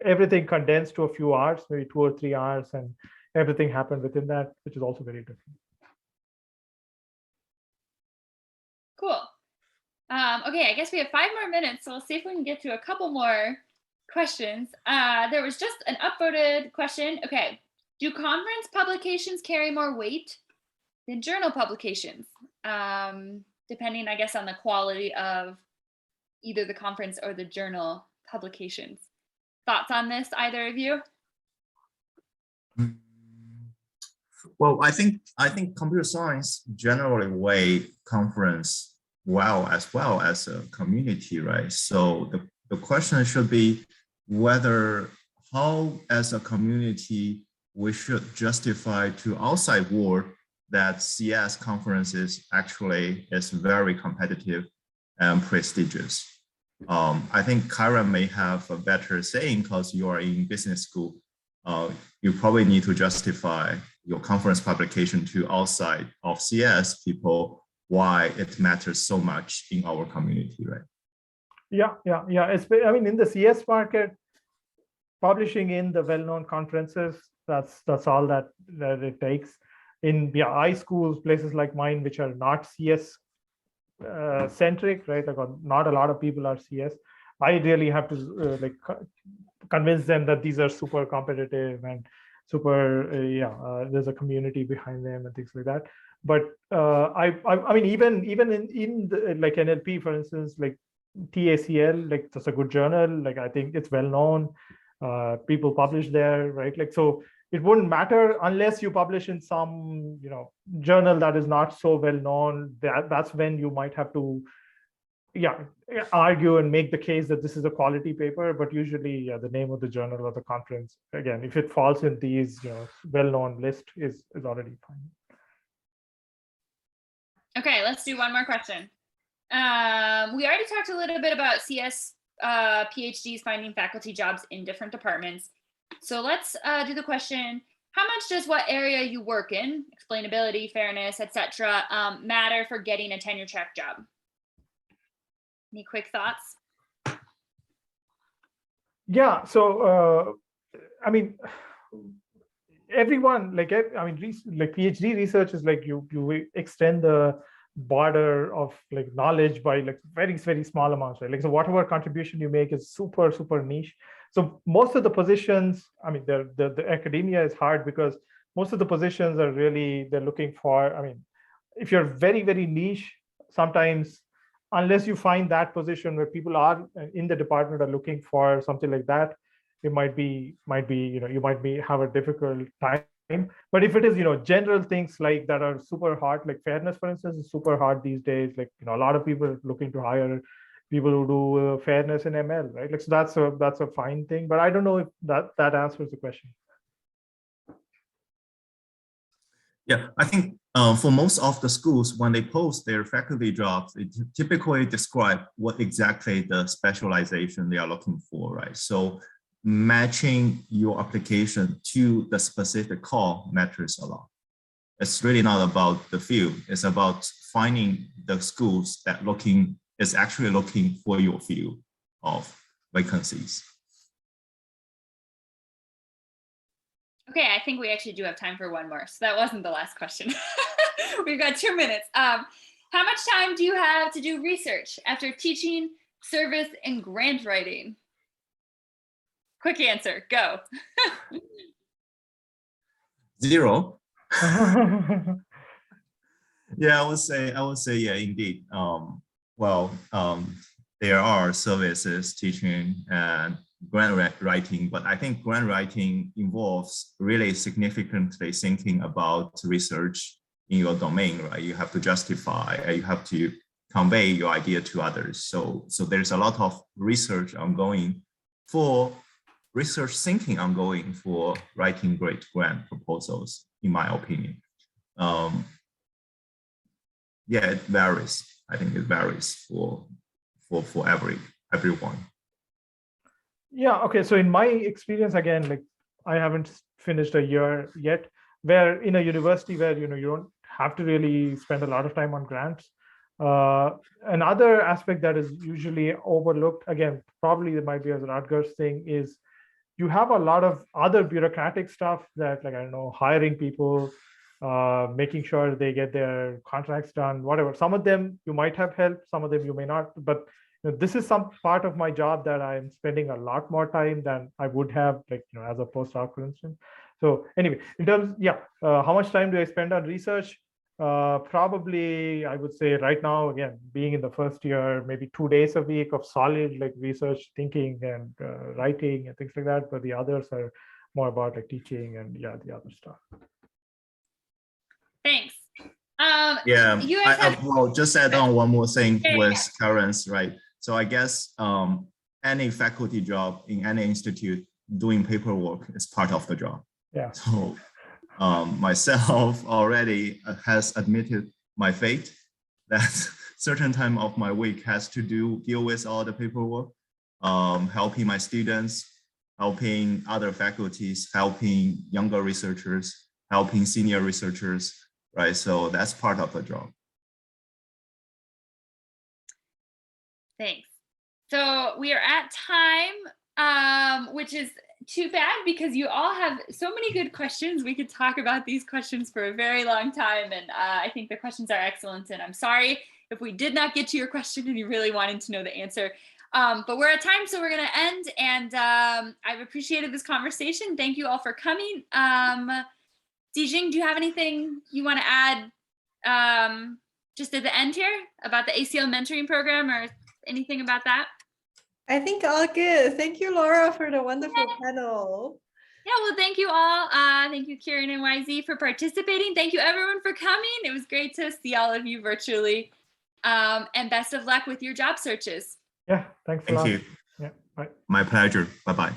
Speaker 3: everything condensed to a few hours, maybe 2 or 3 hours, and everything happened within that, which is also very different.
Speaker 2: Cool. Okay, I guess we have 5 more minutes, so we'll see if we can get to a couple more questions. There was just an upvoted question. Okay, do conference publications carry more weight than journal publications? Depending, I guess, on the quality of either the conference or the journal publications. Thoughts on this, either of you?
Speaker 4: Well, I think computer science generally weigh conference well as a community, right? So the question should be whether how as a community we should justify to outside world that CS conferences actually is very competitive and prestigious. I think Kiran may have a better saying because you are in business school. You probably need to justify your conference publication to outside of CS people why it matters so much in our community, right? Yeah.
Speaker 3: I mean, in the CS market, publishing in the well-known conferences, that's all that it takes. In I schools, places like mine, which are not CS centric, right? Like not a lot of people are CS. I really have to convince them that these are super competitive and super, there's a community behind them and things like that. But I mean, even in the, like NLP, for instance, like TACL, like that's a good journal. Like I think it's well known. People publish there, right? Like so, it wouldn't matter unless you publish in some journal that is not so well known. That's when you might have to argue and make the case that this is a quality paper. But usually, the name of the journal or the conference, again, if it falls in these well-known list, is already fine.
Speaker 2: Okay, let's do one more question. We already talked a little bit about CS PhDs finding faculty jobs in different departments. So let's do the question, how much does what area you work in, explainability, fairness, etc., matter for getting a tenure track job? Any quick thoughts?
Speaker 3: Yeah, so I mean, everyone, like PhD research is like you extend the border of like knowledge by like very, very small amounts, right? Like so whatever contribution you make is super, super niche. So most of the positions, I mean, the academia is hard because most of the positions are really, they're looking for, I mean, if you're very, very niche, sometimes unless you find that position where people are in the department are looking for something like that, it might be, you might have a difficult time. But if it is, general things like that are super hard, like fairness, for instance, is super hard these days. Like, a lot of people are looking to hire people who do fairness in ML, right? Like, so that's a fine thing. But I don't know if that answers the question.
Speaker 4: Yeah, I think for most of the schools, when they post their faculty jobs, they typically describe what exactly the specialization they are looking for, right? So matching your application to the specific call matters a lot. It's really not about the field. It's about finding the schools that is actually looking for your field of vacancies.
Speaker 2: Okay, I think we actually do have time for one more. So that wasn't the last question. We've got 2 minutes. How much time do you have to do research after teaching, service, and grant writing? Quick answer, go.
Speaker 4: 0. Yeah, I would say, yeah, indeed. There are services, teaching, and grant writing, but I think grant writing involves really significantly thinking about research in your domain, right? You have to justify, you have to convey your idea to others. So there's a lot of research ongoing for research thinking ongoing for writing great grant proposals, in my opinion. Yeah, it varies. I think it varies for everyone.
Speaker 3: Yeah, okay. So in my experience, again, like I haven't finished a year yet, where in a university where, you don't have to really spend a lot of time on grants. Another aspect that is usually overlooked, again, probably it might be as a Rutgers thing, is you have a lot of other bureaucratic stuff that, like, I don't know, hiring people, making sure they get their contracts done, whatever. Some of them you might have helped, some of them you may not, but this is some part of my job that I'm spending a lot more time than I would have, like, as a postdoc, for instance. So anyway, in terms, how much time do I spend on research? Probably, I would say right now, again, being in the first year, maybe 2 days a week of solid like research, thinking, and writing and things like that. But the others are more about like teaching and the other stuff.
Speaker 2: Thanks.
Speaker 4: Yeah,
Speaker 2: you guys have...
Speaker 4: well, just add on one more thing with Karen's, right? So I guess any faculty job in any institute doing paperwork is part of the job.
Speaker 3: Yeah.
Speaker 4: So myself already has admitted my fate that certain time of my week has to deal with all the paperwork, helping my students, helping other faculties, helping younger researchers, helping senior researchers, right? So that's part of the job.
Speaker 2: Thanks. So we are at time, which is too bad because you all have so many good questions. We could talk about these questions for a very long time. And I think the questions are excellent. And I'm sorry if we did not get to your question and you really wanted to know the answer. But we're at time, so we're going to end. And I've appreciated this conversation. Thank you all for coming. Zijing, do you have anything you want to add just at the end here about the ACL mentoring program or anything about that?
Speaker 1: I think all good. Thank you, Laura, for the wonderful panel.
Speaker 2: Yeah, well, thank you all. Thank you, Kiran and YZ, for participating. Thank you, everyone, for coming. It was great to see all of you virtually. And best of luck with your job searches.
Speaker 3: Yeah, thanks a lot.
Speaker 4: Thank you.
Speaker 3: Yeah, bye.
Speaker 4: My pleasure. Bye-bye.